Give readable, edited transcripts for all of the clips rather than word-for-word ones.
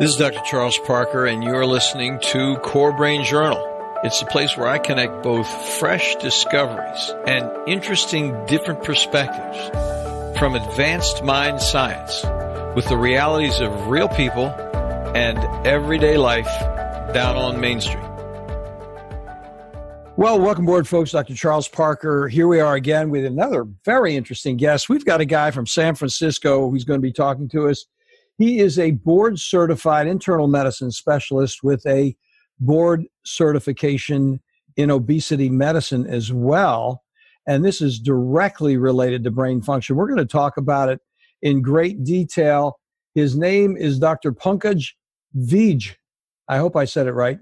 This is Dr. Charles Parker, and you're listening to CoreBrain Journal. It's a place where I connect both fresh discoveries and interesting different perspectives from advanced mind science with the realities of real people and everyday life down on Main Street. Well, welcome aboard, folks. Dr. Charles Parker. Here we are again with another very interesting guest. We've got a guy from San Francisco who's going to be talking to us. He is a board-certified internal medicine specialist with a board certification in obesity medicine as well. And this is directly related to brain function. We're going to talk about it in great detail. His name is Dr. Pankaj Vij. I hope I said it right.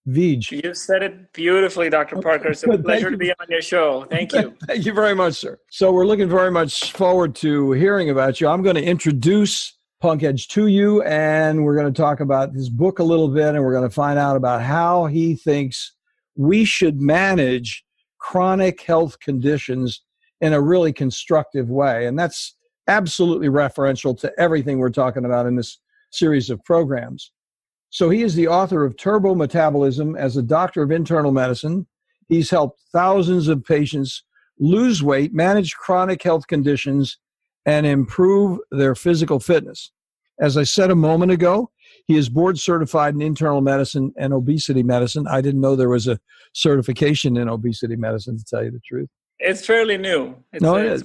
Vij. You said it beautifully, Dr. Parker. It's a pleasure to be on your show. Thank you. Thank you very much, sir. So we're looking very much forward to hearing about you. I'm going to introduce Pankaj to you, and we're going to talk about his book a little bit, and we're going to find out about how he thinks we should manage chronic health conditions in a really constructive way. And that's absolutely referential to everything we're talking about in this series of programs. So he is the author of Turbo Metabolism. As a doctor of internal medicine, he's helped thousands of patients lose weight, manage chronic health conditions, and improve their physical fitness. As I said a moment ago, he is board certified in internal medicine and obesity medicine. I didn't know there was a certification in obesity medicine, to tell you the truth. It's fairly new. It's about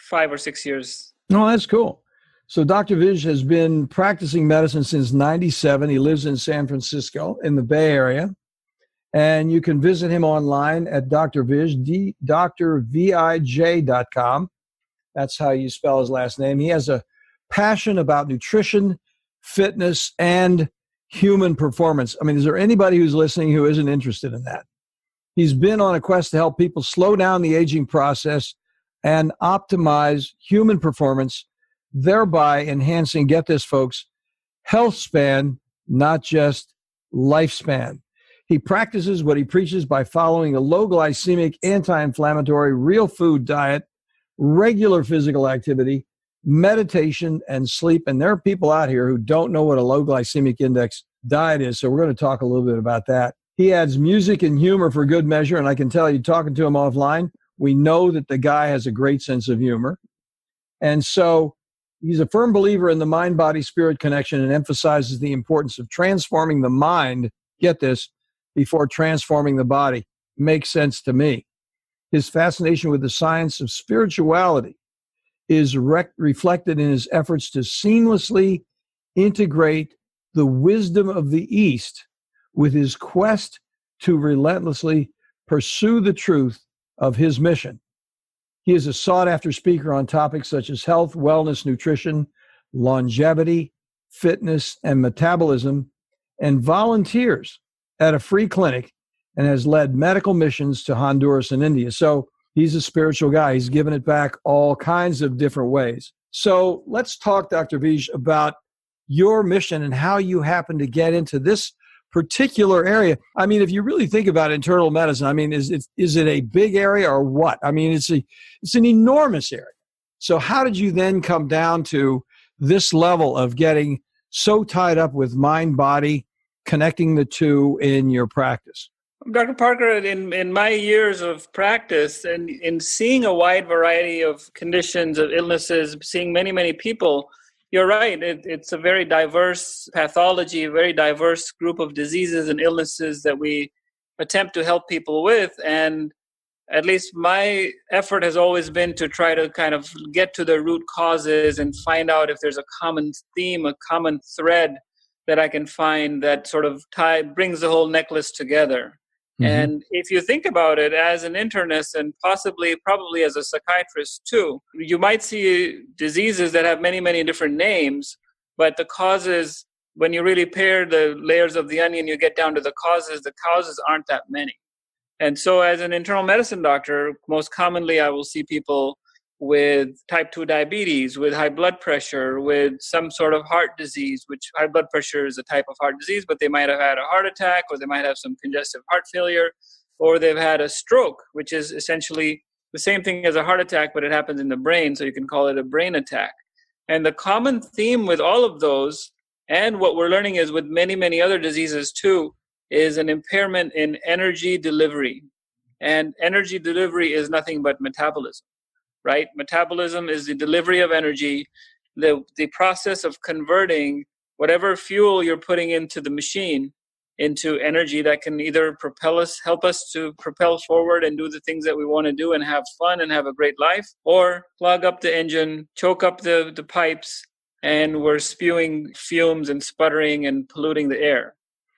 5 or 6 years. No, that's cool. So Dr. Vij has been practicing medicine since 97. He lives in San Francisco in the Bay Area. And you can visit him online at Dr. Vij, drvij.com. That's how you spell his last name. He has a passion about nutrition, fitness, and human performance. I mean, is there anybody who's listening who isn't interested in that? He's been on a quest to help people slow down the aging process and optimize human performance, thereby enhancing, get this, folks, health span, not just lifespan. He practices what he preaches by following a low glycemic, anti-inflammatory, real food diet, regular physical activity, meditation, and sleep. And there are people out here who don't know what a low glycemic index diet is, so we're going to talk a little bit about that. He adds music and humor for good measure, and I can tell you, talking to him offline, we know that the guy has a great sense of humor. And so he's a firm believer in the mind-body-spirit connection and emphasizes the importance of transforming the mind, get this, before transforming the body. Makes sense to me. His fascination with the science of spirituality is reflected in his efforts to seamlessly integrate the wisdom of the East with his quest to relentlessly pursue the truth of his mission. He is a sought-after speaker on topics such as health, wellness, nutrition, longevity, fitness, and metabolism, and volunteers at a free clinic and has led medical missions to Honduras and India. So he's a spiritual guy. He's given it back all kinds of different ways. So let's talk, Dr. Vij, about your mission and how you happen to get into this particular area. I mean, if you really think about internal medicine, I mean, is it a big area or what? I mean, it's an enormous area. So how did you then come down to this level of getting so tied up with mind, body, connecting the two in your practice? Dr. Parker, in my years of practice and in seeing a wide variety of conditions, of illnesses, seeing many, many people, you're right. It's a very diverse pathology, a very diverse group of diseases and illnesses that we attempt to help people with. And at least my effort has always been to try to kind of get to the root causes and find out if there's a common theme, a common thread that I can find that sort of brings the whole necklace together. Mm-hmm. And if you think about it as an internist and probably as a psychiatrist too, you might see diseases that have many, many different names, but the causes, when you really pare the layers of the onion, you get down to the causes aren't that many. And so as an internal medicine doctor, most commonly I will see people with type 2 diabetes, with high blood pressure, with some sort of heart disease, which high blood pressure is a type of heart disease, but they might have had a heart attack, or they might have some congestive heart failure, or they've had a stroke, which is essentially the same thing as a heart attack, but it happens in the brain, so you can call it a brain attack. And the common theme with all of those And what we're learning is with many, many other diseases too, is an impairment in energy delivery. And energy delivery is nothing but metabolism, right? Metabolism is the delivery of energy, the process of converting whatever fuel you're putting into the machine into energy that can either help us to propel forward and do the things that we want to do and have fun and have a great life, or plug up the engine, choke up the pipes, and we're spewing fumes and sputtering and polluting the air.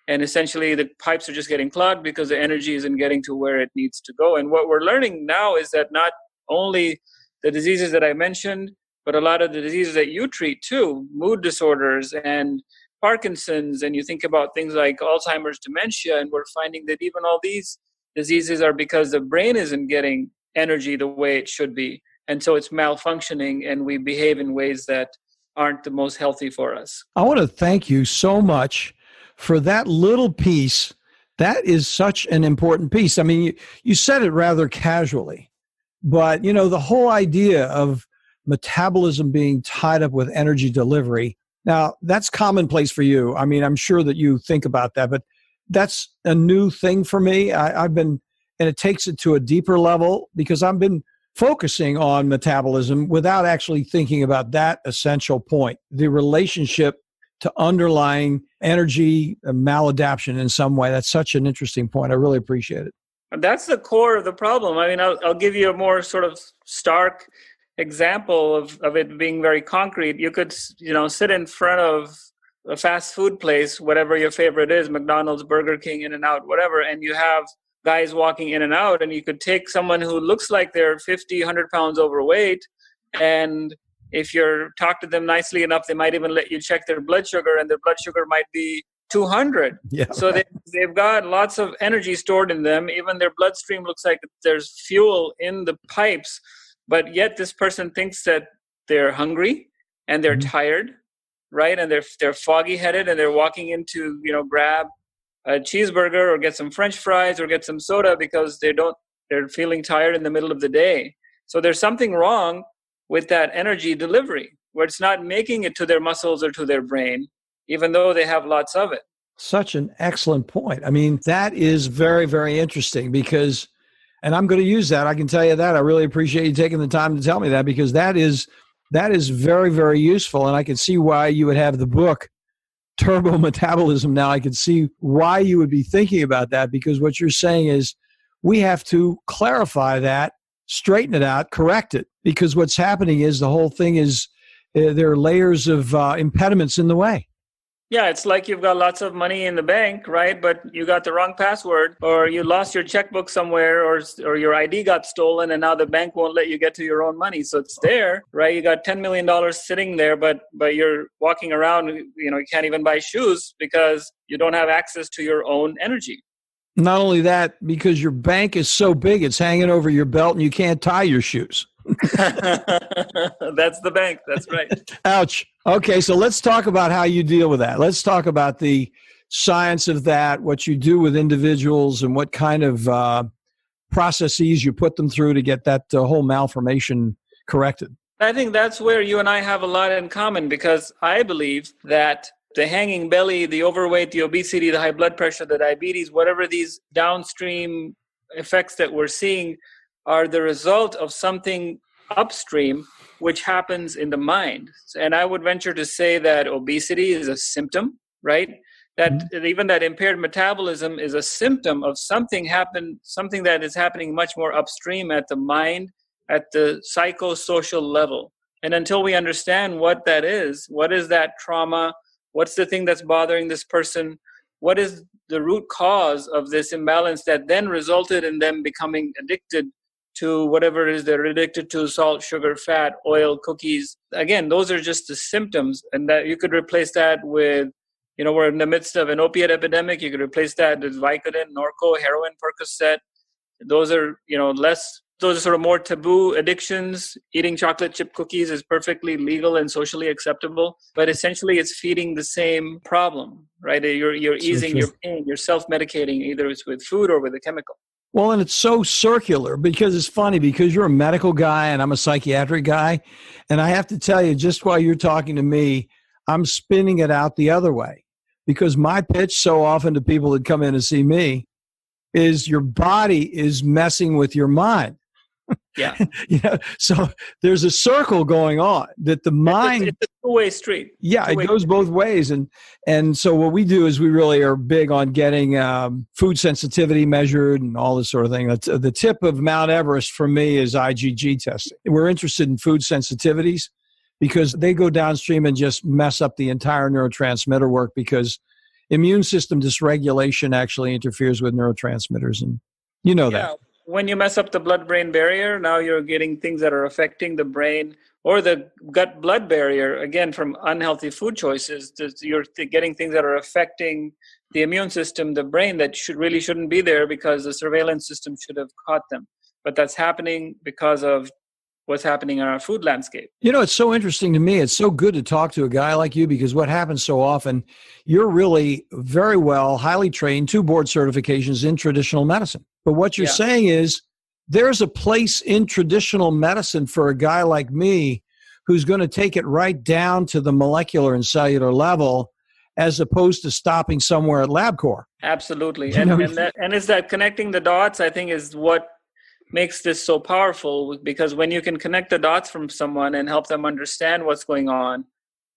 And essentially the pipes are just getting clogged because the energy isn't getting to where it needs to go. And what we're learning now is that not only the diseases that I mentioned, but a lot of the diseases that you treat too, mood disorders and Parkinson's, and you think about things like Alzheimer's, dementia, and we're finding that even all these diseases are because the brain isn't getting energy the way it should be. And so it's malfunctioning and we behave in ways that aren't the most healthy for us. I want to thank you so much for that little piece. That is such an important piece. I mean, you said it rather casually, but the whole idea of metabolism being tied up with energy delivery. Now, that's commonplace for you. I mean, I'm sure that you think about that, but that's a new thing for me. And it takes it to a deeper level because I've been focusing on metabolism without actually thinking about that essential point, the relationship to underlying energy maladaptation in some way. That's such an interesting point. I really appreciate it. That's the core of the problem. I mean, I'll give you a more sort of stark example of it being very concrete. You could, sit in front of a fast food place, whatever your favorite is, McDonald's, Burger King, In-N-Out, whatever, and you have guys walking in and out, and you could take someone who looks like they're 50, 100 pounds overweight, and if you talk to them nicely enough, they might even let you check their blood sugar, and their blood sugar might be 200. Yeah, so they've got lots of energy stored in them. Even their bloodstream looks like there's fuel in the pipes, but yet this person thinks that they're hungry and they're tired, right? And they're foggy-headed, and they're walking in to, grab a cheeseburger or get some French fries or get some soda because they're feeling tired in the middle of the day. So there's something wrong with that energy delivery, where it's not making it to their muscles or to their brain, even though they have lots of it. Such an excellent point. I mean, that is very, very interesting because, and I'm going to use that. I can tell you that. I really appreciate you taking the time to tell me that because that is very, very useful. And I can see why you would have the book, Turbo Metabolism. Now I can see why you would be thinking about that because what you're saying is we have to clarify that, straighten it out, correct it. Because what's happening is the whole thing is there are layers of impediments in the way. Yeah, it's like you've got lots of money in the bank, right? But you got the wrong password, or you lost your checkbook somewhere, or your ID got stolen, and now the bank won't let you get to your own money. So it's there, right? You got $10 million sitting there, but you're walking around, you can't even buy shoes because you don't have access to your own energy. Not only that, because your bank is so big, it's hanging over your belt and you can't tie your shoes. That's the bank. That's right. Ouch. Okay, so let's talk about how you deal with that. Let's talk about the science of that, what you do with individuals, and what kind of processes you put them through to get that whole malformation corrected. I think that's where you and I have a lot in common because I believe that the hanging belly, the overweight, the obesity, the high blood pressure, the diabetes, whatever these downstream effects that we're seeing are the result of something upstream which happens in the mind. And I would venture to say that obesity is a symptom, right? That even that impaired metabolism is a symptom of something that is happening much more upstream at the mind, at the psychosocial level. And until we understand what that is, what is that trauma, what's the thing that's bothering this person, what is the root cause of this imbalance that then resulted in them becoming addicted to whatever it is they're addicted to, salt, sugar, fat, oil, cookies. Again, those are just the symptoms. And that you could replace that with, we're in the midst of an opiate epidemic. You could replace that with Vicodin, Norco, heroin, Percocet. Those are, those are sort of more taboo addictions. Eating chocolate chip cookies is perfectly legal and socially acceptable. But essentially, it's feeding the same problem, right? You're easing your pain. You're self-medicating, either it's with food or with a chemical. Well, and it's so circular because it's funny because you're a medical guy and I'm a psychiatric guy. And I have to tell you, just while you're talking to me, I'm spinning it out the other way. Because my pitch so often to people that come in to see me is your body is messing with your mind. Yeah. So there's a circle going on that the mind. It's a two-way street. Yeah, it goes both ways. And so what we do is we really are big on getting food sensitivity measured and all this sort of thing. The tip of Mount Everest for me is IgG testing. We're interested in food sensitivities because they go downstream and just mess up the entire neurotransmitter work because immune system dysregulation actually interferes with neurotransmitters. And you know that. When you mess up the blood-brain barrier, now you're getting things that are affecting the brain or the gut-blood barrier, again, from unhealthy food choices. You're getting things that are affecting the immune system, the brain, that really shouldn't be there because the surveillance system should have caught them. But that's happening because of what's happening in our food landscape. It's so interesting to me. It's so good to talk to a guy like you because what happens so often, you're really very well, highly trained, 2 board certifications in traditional medicine. But what you're saying is there's a place in traditional medicine for a guy like me who's going to take it right down to the molecular and cellular level as opposed to stopping somewhere at LabCorp. Absolutely. And it's that connecting the dots, I think, is what makes this so powerful, because when you can connect the dots from someone and help them understand what's going on,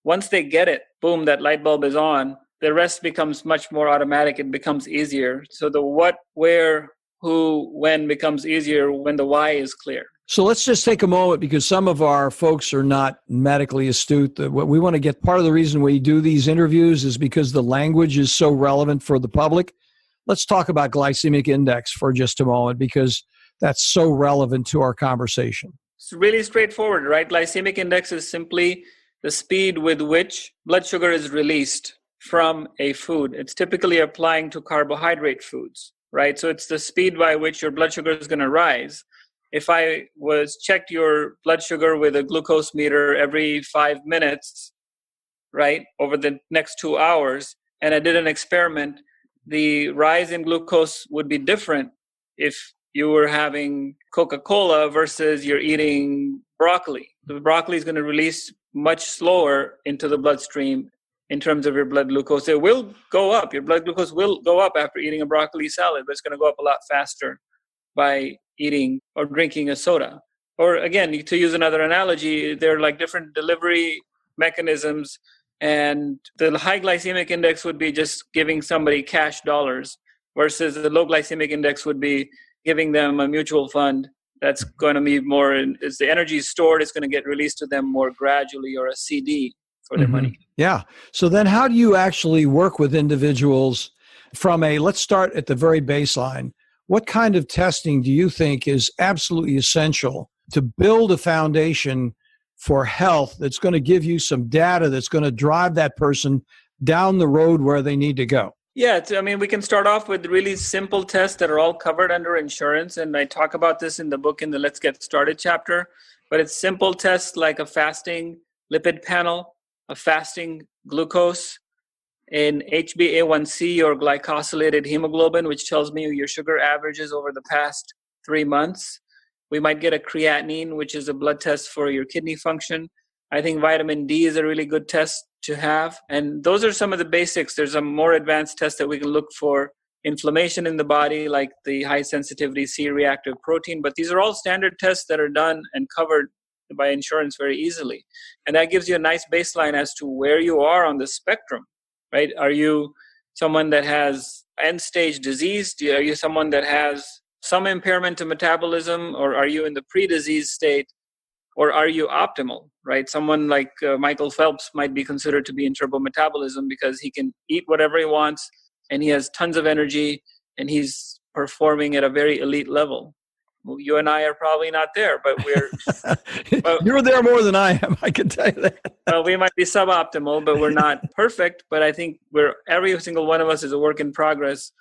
once they get it, boom, that light bulb is on, the rest becomes much more automatic. It becomes easier. So the what, where, who, when becomes easier when the why is clear. So let's just take a moment because some of our folks are not medically astute. What we want to get, part of the reason we do these interviews is because the language is so relevant for the public. Let's talk about glycemic index for just a moment because that's so relevant to our conversation. It's really straightforward, right? Glycemic index is simply the speed with which blood sugar is released from a food. It's typically applying to carbohydrate foods, right? So it's the speed by which your blood sugar is going to rise. If I checked your blood sugar with a glucose meter every 5 minutes, right, over the next 2 hours, and I did an experiment, the rise in glucose would be different if you were having Coca-Cola versus you're eating broccoli. The broccoli is going to release much slower into the bloodstream in terms of your blood glucose. It will go up. Your blood glucose will go up after eating a broccoli salad, but it's going to go up a lot faster by eating or drinking a soda. Or again, to use another analogy, there are like different delivery mechanisms, and the high glycemic index would be just giving somebody cash dollars versus the low glycemic index would be giving them a mutual fund that's going to be more, as the energy is stored, it's going to get released to them more gradually, or a CD for their money. Yeah. So then how do you actually work with individuals from let's start at the very baseline. What kind of testing do you think is absolutely essential to build a foundation for health that's going to give you some data that's going to drive that person down the road where they need to go? Yeah, we can start off with really simple tests that are all covered under insurance. And I talk about this in the book in the Let's Get Started chapter. But it's simple tests like a fasting lipid panel, a fasting glucose, an HbA1c or glycosylated hemoglobin, which tells me your sugar averages over the past 3 months. We might get a creatinine, which is a blood test for your kidney function. I think vitamin D is a really good test to have. And those are some of the basics. There's a more advanced test that we can look for inflammation in the body, like the high sensitivity C-reactive protein. But these are all standard tests that are done and covered by insurance very easily. And that gives you a nice baseline as to where you are on the spectrum, right? Are you someone that has end-stage disease? Are you someone that has some impairment to metabolism? Or are you in the pre-disease state? Or are you optimal, right? Someone like Michael Phelps might be considered to be in turbo metabolism because he can eat whatever he wants and he has tons of energy and he's performing at a very elite level. Well, you and I are probably not there, but we're... You're there more than I am, I can tell you that. Well, we might be suboptimal, but we're not perfect. But I think every single one of us is a work in progress,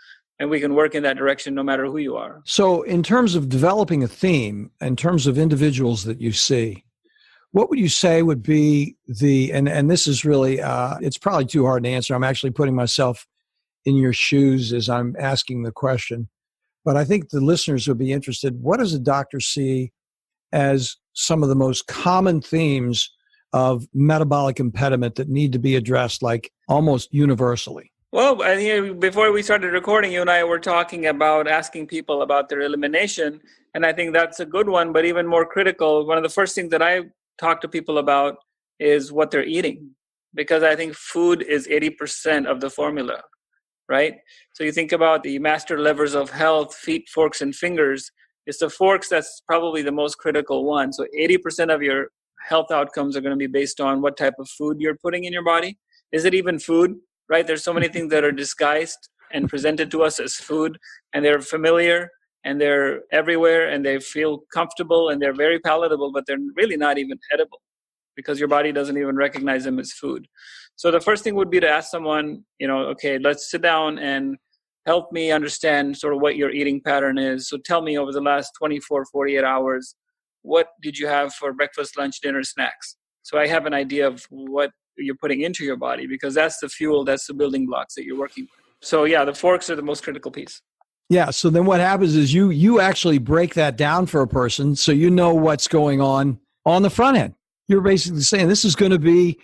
and we can work in that direction no matter who you are. So in terms of developing a theme, in terms of individuals that you see, what would you say would be and this is really, it's probably too hard to answer. I'm actually putting myself in your shoes as I'm asking the question. But I think the listeners would be interested. What does a doctor see as some of the most common themes of metabolic impediment that need to be addressed like almost universally? Well, I think before we started recording, you and I were talking about asking people about their elimination. And I think that's a good one, but even more critical. One of the first things that I talk to people about is what they're eating, because I think food is 80% of the formula, right? So you think about the master levers of health, feet, forks, and fingers. It's the forks that's probably the most critical one. So 80% of your health outcomes are going to be based on what type of food you're putting in your body. Is it even food, right? There's so many things that are disguised and presented to us as food, and they're familiar, and they're everywhere, and they feel comfortable, and they're very palatable, but they're really not even edible because your body doesn't even recognize them as food. So the first thing would be to ask someone, okay, let's sit down and help me understand sort of what your eating pattern is. So tell me, over the last 24, 48 hours, what did you have for breakfast, lunch, dinner, snacks? So I have an idea of what you're putting into your body, because that's the fuel, that's the building blocks that you're working with. So yeah, the forks are the most critical piece. Yeah. So then what happens is you actually break that down for a person, so you know what's going on the front end. You're basically saying this is going to be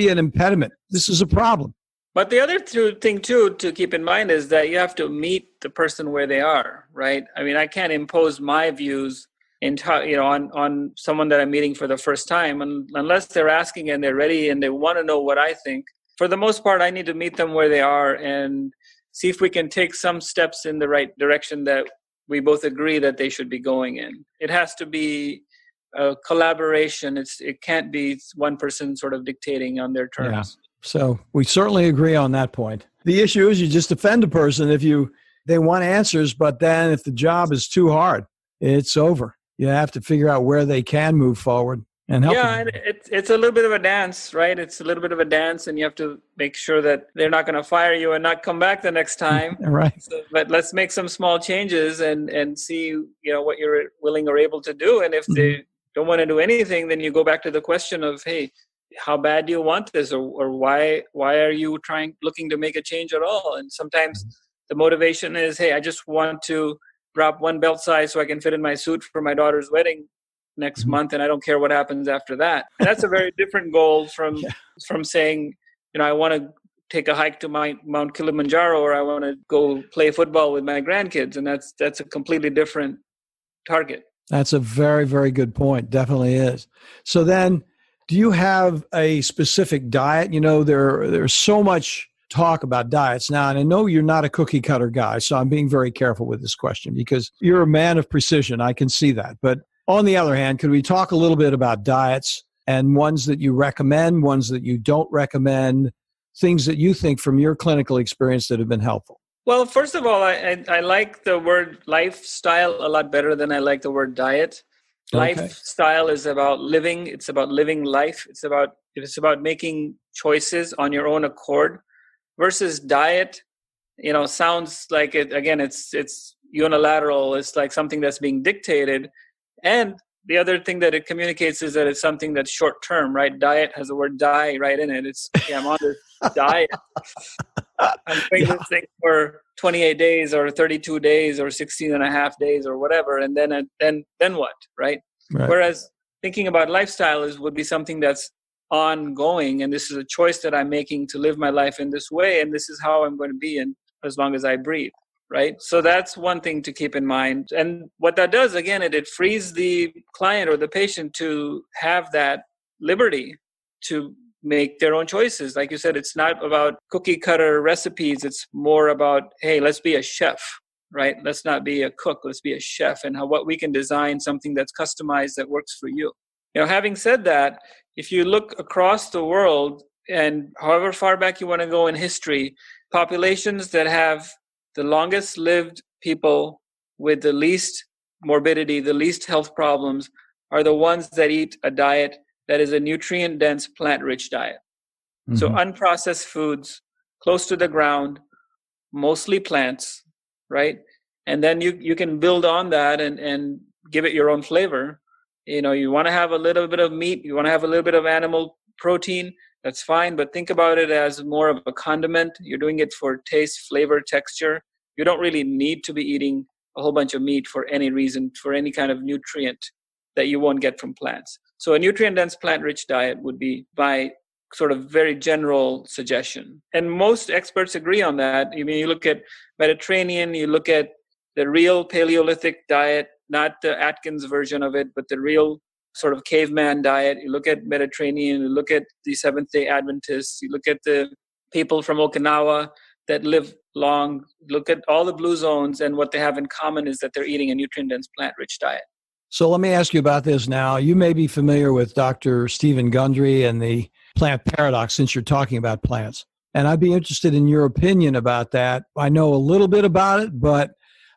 an impediment. This is a problem. But the other thing too to keep in mind is that you have to meet the person where they are, right? I mean, I can't impose my views on someone that I'm meeting for the first time, unless they're asking and they're ready and they want to know what I think. For the most part, I need to meet them where they are and see if we can take some steps in the right direction that we both agree that they should be going in. It has to be a collaboration. It can't be one person sort of dictating on their terms. Yeah. So we certainly agree on that point. The issue is you just offend a person if they want answers, but then if the job is too hard, it's over. You have to figure out where they can move forward and help them. Yeah, it's a little bit of a dance, right? It's a little bit of a dance, and you have to make sure that they're not going to fire you and not come back the next time. Right. So, but let's make some small changes and see, what you're willing or able to do. And if they don't want to do anything, then you go back to the question of, hey, how bad do you want this, or why are you looking to make a change at all? And sometimes the motivation is, hey, I just want to drop one belt size so I can fit in my suit for my daughter's wedding next month, and I don't care what happens after that. And that's a very different goal from saying, I want to take a hike to Mount Kilimanjaro, or I want to go play football with my grandkids, and that's a completely different target. That's a very, very good point. Definitely is. So then, do you have a specific diet? There's so much talk about diets now, and I know you're not a cookie cutter guy, so I'm being very careful with this question because you're a man of precision. I can see that. But on the other hand, could we talk a little bit about diets and ones that you recommend, ones that you don't recommend, things that you think from your clinical experience that have been helpful? Well, first of all, I like the word lifestyle a lot better than I like the word diet. Okay. Lifestyle is about living. It's about living life. It's about making choices on your own accord. Versus diet, sounds like it's unilateral. It's like something that's being dictated. And the other thing that it communicates is that it's something that's short term, right? Diet has the word die right in it. I'm on this diet. I'm doing this thing for 28 days or 32 days or 16 and a half days or whatever. And then what, right? Whereas thinking about lifestyle would be something that's ongoing, and this is a choice that I'm making to live my life in this way, and this is how I'm going to be in as long as I breathe, right? So that's one thing to keep in mind. And what that does, again, it frees the client or the patient to have that liberty to make their own choices. Like you said, it's not about cookie cutter recipes. It's more about, hey, let's be a chef, right? Let's not be a cook. Let's be a chef, and what we can design something that's customized that works for you. Having said that, if you look across the world, and however far back you want to go in history, populations that have the longest lived people with the least morbidity, the least health problems, are the ones that eat a diet that is a nutrient-dense, plant-rich diet. Mm-hmm. So unprocessed foods, close to the ground, mostly plants, right? And then you can build on that and give it your own flavor. You want to have a little bit of meat, you want to have a little bit of animal protein, that's fine, but think about it as more of a condiment. You're doing it for taste, flavor, texture. You don't really need to be eating a whole bunch of meat for any reason, for any kind of nutrient that you won't get from plants. So a nutrient-dense plant-rich diet would be my sort of very general suggestion. And most experts agree on that. I mean, you look at Mediterranean, you look at the real Paleolithic diet, not the Atkins version of it, but the real sort of caveman diet. You look at Mediterranean, you look at the Seventh-day Adventists, you look at the people from Okinawa that live long, look at all the blue zones, and what they have in common is that they're eating a nutrient-dense plant-rich diet. So let me ask you about this now. You may be familiar with Dr. Stephen Gundry and the plant paradox since you're talking about plants. And I'd be interested in your opinion about that. I know a little bit about it, but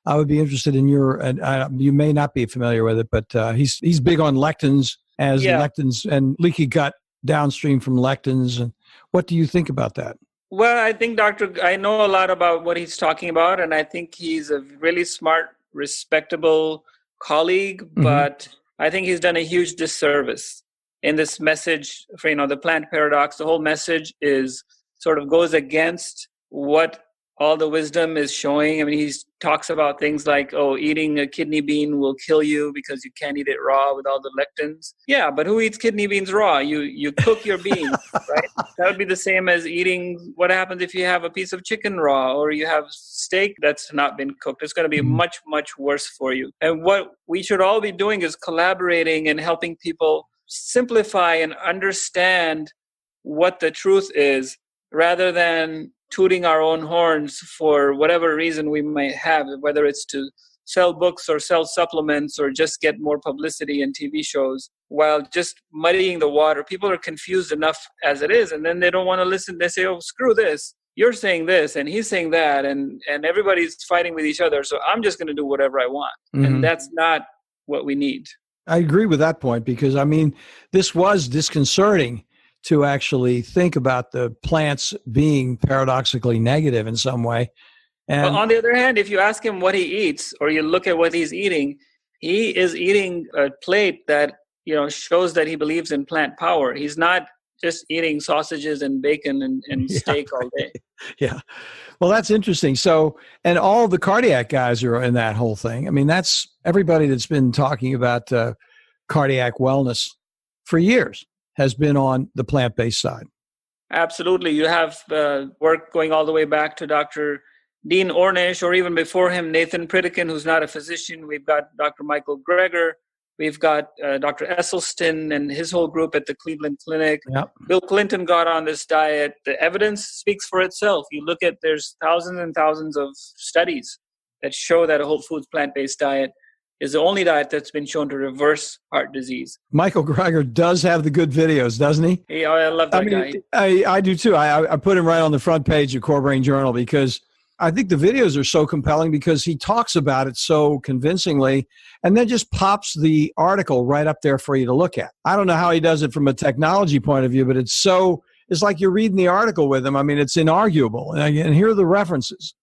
I would be interested in you may not be familiar with it, but he's big on lectins lectins and leaky gut downstream from lectins. And what do you think about that? Well, I think I know a lot about what he's talking about, and I think he's a really smart, respectable colleague, but I think he's done a huge disservice in this message for, the plant paradox. The whole message is sort of goes against what all the wisdom is showing. I mean, he talks about things like, eating a kidney bean will kill you because you can't eat it raw with all the lectins. Yeah, but who eats kidney beans raw? You cook your beans, right? That would be the same as eating. What happens if you have a piece of chicken raw or you have steak that's not been cooked? It's going to be much, much worse for you. And what we should all be doing is collaborating and helping people simplify and understand what the truth is, rather than tooting our own horns for whatever reason we might have, whether it's to sell books or sell supplements or just get more publicity in TV shows, while just muddying the water. People are confused enough as it is, and then they don't want to listen. They say, screw this. You're saying this, and he's saying that, and everybody's fighting with each other, so I'm just going to do whatever I want. And that's not what we need. I agree with that point because, this was disconcerting to actually think about the plants being paradoxically negative in some way. And but on the other hand, if you ask him what he eats, or you look at what he's eating, he is eating a plate that, shows that he believes in plant power. He's not just eating sausages and bacon and steak all day. Yeah. Well, that's interesting. So, and all the cardiac guys are in that whole thing. That's everybody that's been talking about cardiac wellness for years has been on the plant-based side. Absolutely. You have work going all the way back to Dr. Dean Ornish, or even before him, Nathan Pritikin, who's not a physician. We've got Dr. Michael Greger. We've got Dr. Esselstyn and his whole group at the Cleveland Clinic. Yep. Bill Clinton got on this diet. The evidence speaks for itself. You look at, there's thousands and thousands of studies that show that a whole foods plant-based diet is the only diet that's been shown to reverse heart disease. Michael Greger does have the good videos, doesn't he? Yeah, I love that guy. I do too. I put him right on the front page of CoreBrain Journal because I think the videos are so compelling because he talks about it so convincingly and then just pops the article right up there for you to look at. I don't know how he does it from a technology point of view, but it's like you're reading the article with him. It's inarguable. And here are the references.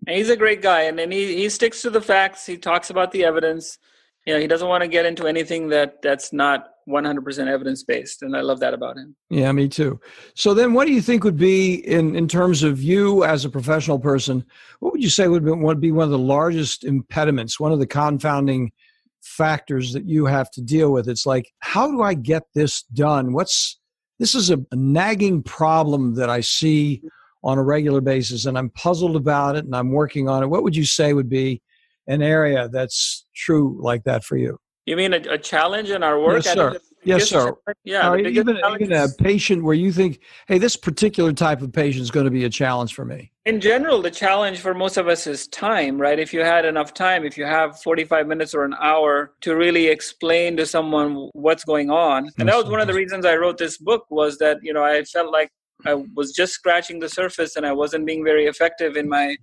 And he's a great guy, and then he sticks to the facts. He talks about the evidence. He doesn't want to get into anything that's not 100% evidence-based, and I love that about him. Yeah, me too. So then what do you think would be, in terms of you as a professional person, what would you say would be one of the largest impediments, one of the confounding factors that you have to deal with? It's like, how do I get this done? This is a nagging problem that I see on a regular basis, and I'm puzzled about it, and I'm working on it. What would you say would be an area that's true like that for you? You mean a challenge in our work? Yes, sir. Yes, sir. Yeah. Even a patient where you think, hey, this particular type of patient is going to be a challenge for me. In general, the challenge for most of us is time, right? If you had enough time, if you have 45 minutes or an hour to really explain to someone what's going on. And that was one of the reasons I wrote this book, was that, I felt like I was just scratching the surface and I wasn't being very effective in my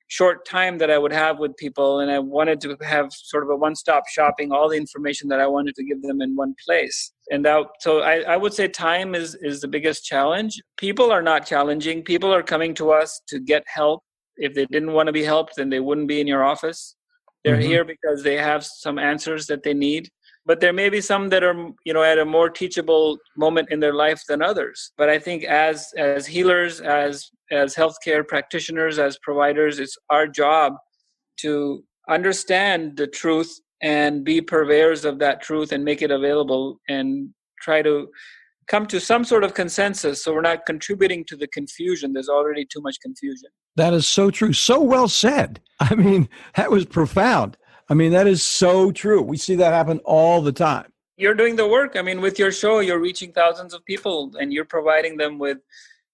short time that I would have with people. And I wanted to have sort of a one-stop shopping, all the information that I wanted to give them in one place. And so I would say time is the biggest challenge. People are not challenging. People are coming to us to get help. If they didn't want to be helped, then they wouldn't be in your office. They're here because they have some answers that they need. But there may be some that are, at a more teachable moment in their life than others. But I think as healers, as healthcare practitioners, as providers, it's our job to understand the truth and be purveyors of that truth and make it available and try to come to some sort of consensus so we're not contributing to the confusion. There's already too much confusion. That is so true. So well said. I mean, that was profound. I mean, that is so true. We see that happen all the time. You're doing the work. I mean, with your show, you're reaching thousands of people and you're providing them with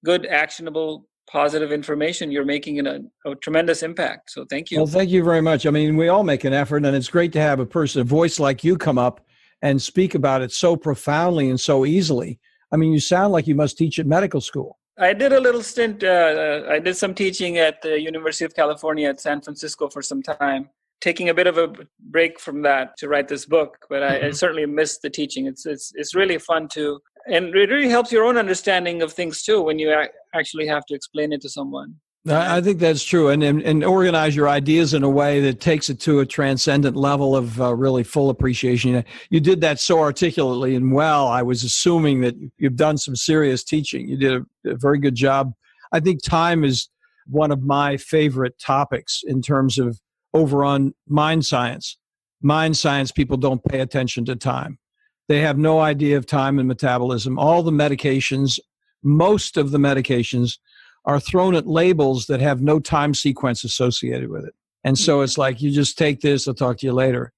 good, actionable, positive information. You're making a tremendous impact. So thank you. Well, thank you very much. I mean, we all make an effort, and it's great to have a voice like you come up and speak about it so profoundly and so easily. I mean, you sound like you must teach at medical school. I did a little stint. I did some teaching at the University of California at San Francisco for some time, taking a bit of a break from that to write this book. But I certainly missed the teaching. It's really fun to, and it really helps your own understanding of things too when you actually have to explain it to someone. I think that's true, and organize your ideas in a way that takes it to a transcendent level of really full appreciation. You did that so articulately and well. I was assuming that you've done some serious teaching. You did a very good job. I think time is one of my favorite topics in terms of over on mind science. Mind science people don't pay attention to time. They have no idea of time and metabolism. All the medications, most of the medications, are thrown at labels that have no time sequence associated with it. And so it's like, you just take this, I'll talk to you later.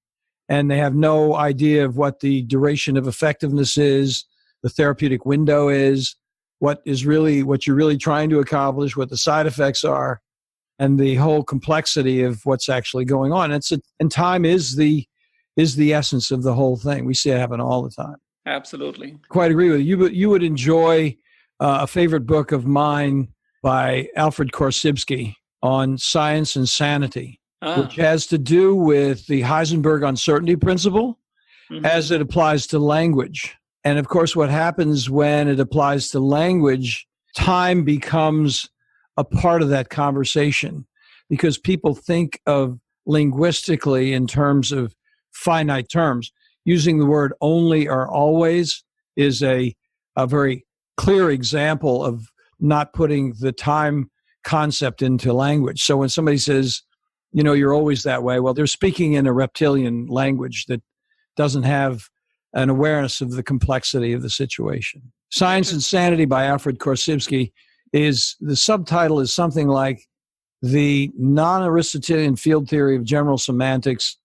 And they have no idea of what the duration of effectiveness is, the therapeutic window is, what you're really trying to accomplish, what the side effects are, and the whole complexity of what's actually going on. And time is the essence of the whole thing. We see it happen all the time. Absolutely. Quite agree with you. You would enjoy a favorite book of mine by Alfred Korzybski on science and sanity, which has to do with the Heisenberg uncertainty principle as it applies to language. And of course, what happens when it applies to language, time becomes a part of that conversation because people think of linguistically in terms of finite terms. Using the word only or always is a very clear example of not putting the time concept into language. So when somebody says, you're always that way, well, they're speaking in a reptilian language that doesn't have an awareness of the complexity of the situation. Science and Sanity by Alfred Korzybski the subtitle is something like the non-Aristotelian field theory of general semantics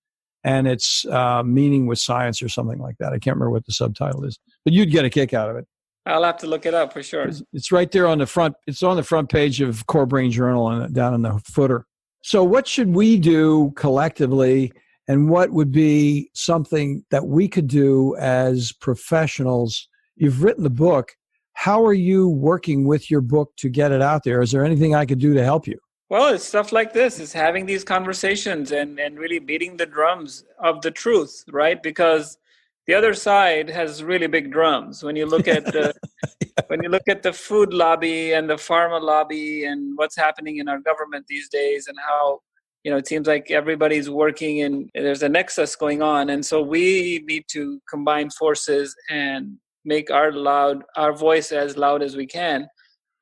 and its meaning with science or something like that. I can't remember what the subtitle is, but you'd get a kick out of it. I'll have to look it up for sure. It's right there on the front. It's on the front page of CoreBrain Journal and down in the footer. So what should we do collectively, and what would be something that we could do as professionals? You've written the book. How are you working with your book to get it out there? Is there anything I could do to help you? Well, it's stuff like this. It's having these conversations and really beating the drums of the truth, right? Because the other side has really big drums. When you look at the food lobby and the pharma lobby and what's happening in our government these days, and how it seems like everybody's working and there's a nexus going on, and so we need to combine forces and make our voice as loud as we can,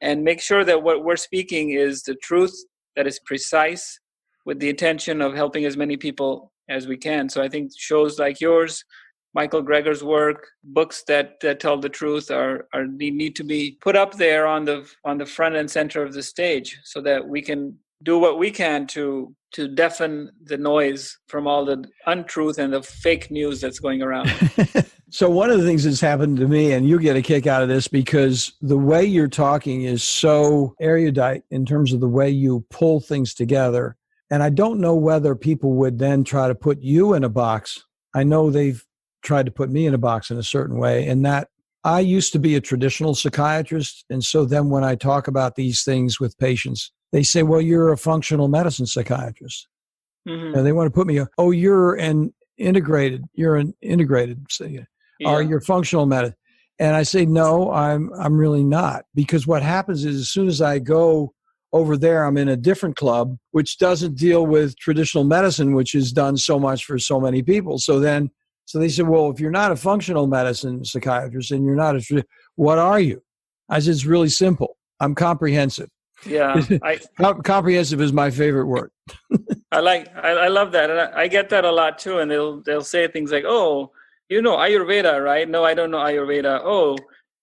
and make sure that what we're speaking is the truth, that is precise, with the intention of helping as many people as we can. So I think shows like yours, Michael Greger's work, books that tell the truth need to be put up there on the front and center of the stage, so that we can do what we can to deafen the noise from all the untruth and the fake news that's going around. So one of the things that's happened to me, and you get a kick out of this because the way you're talking is so erudite in terms of the way you pull things together. And I don't know whether people would then try to put you in a box. I know they've tried to put me in a box in a certain way, and that I used to be a traditional psychiatrist. And so then when I talk about these things with patients, they say, well, you're a functional medicine psychiatrist. Mm-hmm. And they want to put me, you're an integrated, or you're functional medicine. And I say, no, I'm really not. Because what happens is as soon as I go over there, I'm in a different club, which doesn't deal with traditional medicine, which is done so much for so many people. So they said, well, if you're not a functional medicine psychiatrist and you're not what are you? I said, it's really simple. I'm comprehensive. Yeah. Comprehensive is my favorite word. I love that. And I get that a lot too. And they'll say things like, oh, you know Ayurveda, right? No, I don't know Ayurveda. Oh,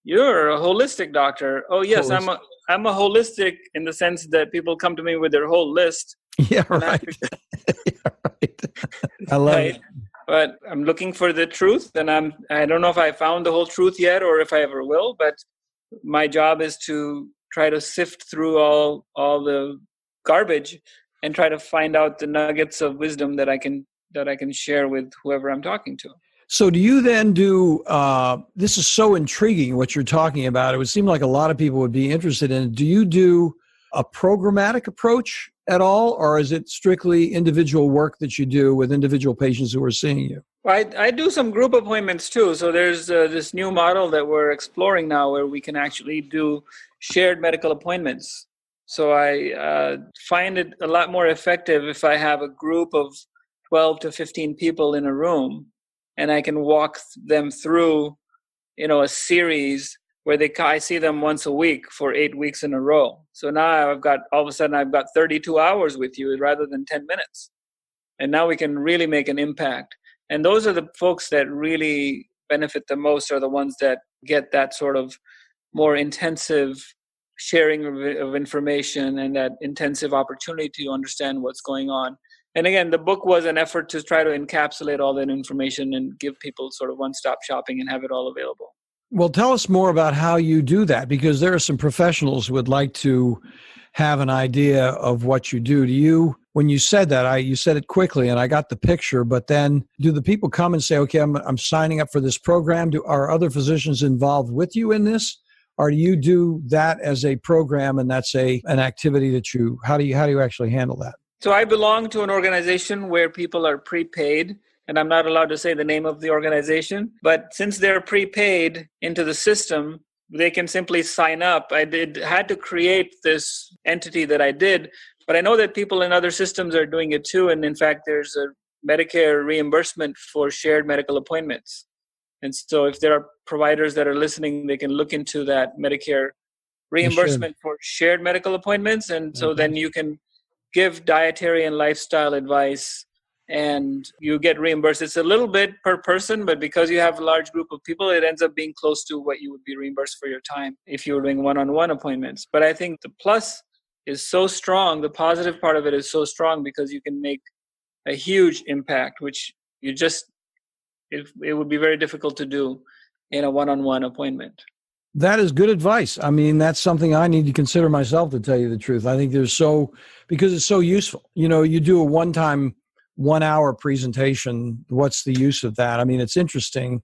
you're a holistic doctor. Oh, yes, I'm a holistic in the sense that people come to me with their whole list. Yeah, right. Yeah, right. I love it. But I'm looking for the truth, and I don't know if I found the whole truth yet or if I ever will, but my job is to try to sift through all the garbage and try to find out the nuggets of wisdom that I can share with whoever I'm talking to. So do you then do, this is so intriguing what you're talking about. It would seem like a lot of people would be interested in it. Do you do a programmatic approach at all, or is it strictly individual work that you do with individual patients who are seeing you? I do some group appointments too. So there's this new model that we're exploring now where we can actually do shared medical appointments. So I find it a lot more effective if I have a group of 12 to 15 people in a room, and I can walk them through, a series where I see them once a week for 8 weeks in a row. So now all of a sudden I've got 32 hours with you rather than 10 minutes. And now we can really make an impact. And those are the folks that really benefit the most, are the ones that get that sort of more intensive sharing of information and that intensive opportunity to understand what's going on. And again, the book was an effort to try to encapsulate all that information and give people sort of one-stop shopping and have it all available. Well, tell us more about how you do that, because there are some professionals who would like to have an idea of what you do. Do you, when you said that, you said it quickly and I got the picture, but then do the people come and say, okay, I'm signing up for this program? Are other physicians involved with you in this? Or do you do that as a program and that's an activity that how do you actually handle that? So I belong to an organization where people are prepaid, and I'm not allowed to say the name of the organization, but since they're prepaid into the system, they can simply sign up. I had to create this entity that I did, but I know that people in other systems are doing it too. And in fact, there's a Medicare reimbursement for shared medical appointments. And so if there are providers that are listening, they can look into that Medicare reimbursement for shared medical appointments. And so then you can give dietary and lifestyle advice and you get reimbursed. It's a little bit per person, but because you have a large group of people, it ends up being close to what you would be reimbursed for your time if you were doing one-on-one appointments. But I think the plus is so strong, the positive part of it is so strong because you can make a huge impact, which it would be very difficult to do in a one-on-one appointment. That is good advice. I mean, that's something I need to consider myself, to tell you the truth. I think because it's so useful. You do a one-time 1-hour presentation. What's the use of that? I mean, it's interesting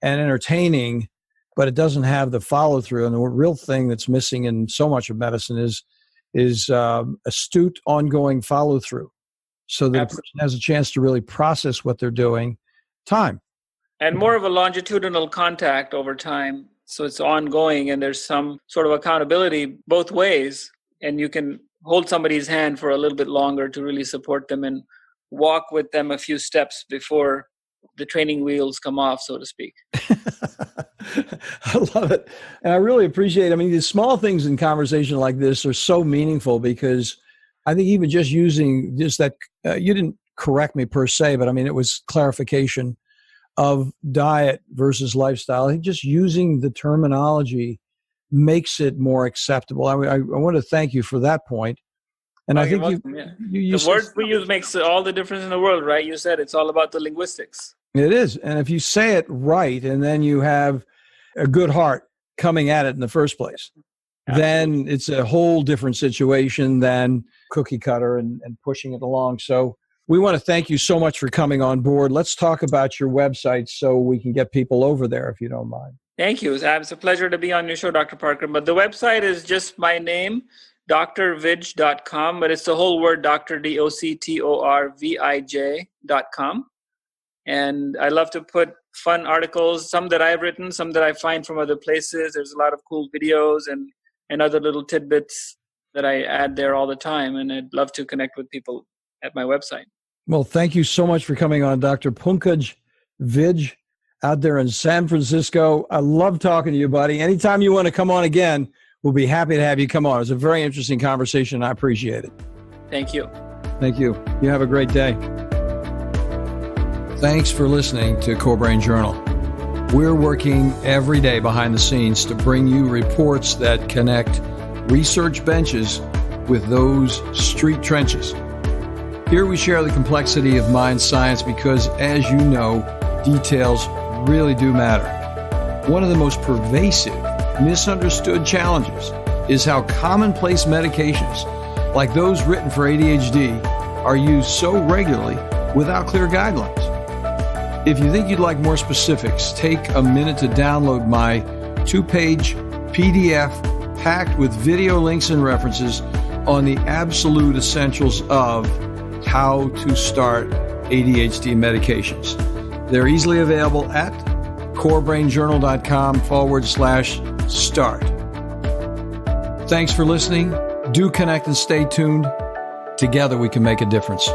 and entertaining, but it doesn't have the follow through. And the real thing that's missing in so much of medicine is astute, ongoing follow through, so that a person has a chance to really process what they're doing. Time. And more of a longitudinal contact over time. So it's ongoing and there's some sort of accountability both ways. And you can hold somebody's hand for a little bit longer to really support them and walk with them a few steps before the training wheels come off, so to speak. I love it. And I really appreciate it. I mean, the small things in conversation like this are so meaningful because I think even just using just that, you didn't correct me per se, but I mean, it was clarification of diet versus lifestyle. I think just using the terminology makes it more acceptable. I want to thank you for that point. And I think you the words we use makes all the difference in the world, right? You said it's all about the linguistics. It is. And if you say it right, and then you have a good heart coming at it in the first place, then it's a whole different situation than cookie cutter and pushing it along. So we want to thank you so much for coming on board. Let's talk about your website so we can get people over there, if you don't mind. Thank you. It's a pleasure to be on your show, Dr. Parker. But the website is just my name, drvij.com, but it's the whole word, Dr. DoctorVij.com. And I love to put fun articles, some that I've written, some that I find from other places. There's a lot of cool videos and other little tidbits that I add there all the time. And I'd love to connect with people at my website. Well, thank you so much for coming on, Dr. Pankaj Vij, out there in San Francisco. I love talking to you, buddy. Anytime you want to come on again, we'll be happy to have you come on. It was a very interesting conversation. I appreciate it. Thank you. Thank you. You have a great day. Thanks for listening to CoreBrain Journal. We're working every day behind the scenes to bring you reports that connect research benches with those street trenches. Here we share the complexity of mind science because, as you know, details really do matter. One of the most pervasive, misunderstood challenges is how commonplace medications, like those written for ADHD, are used so regularly without clear guidelines. If you think you'd like more specifics, take a minute to download my 2-page PDF packed with video links and references on the absolute essentials of how to start ADHD medications. They're easily available at CoreBrainJournal.com/start. Thanks for listening. Do connect and stay tuned. Together we can make a difference.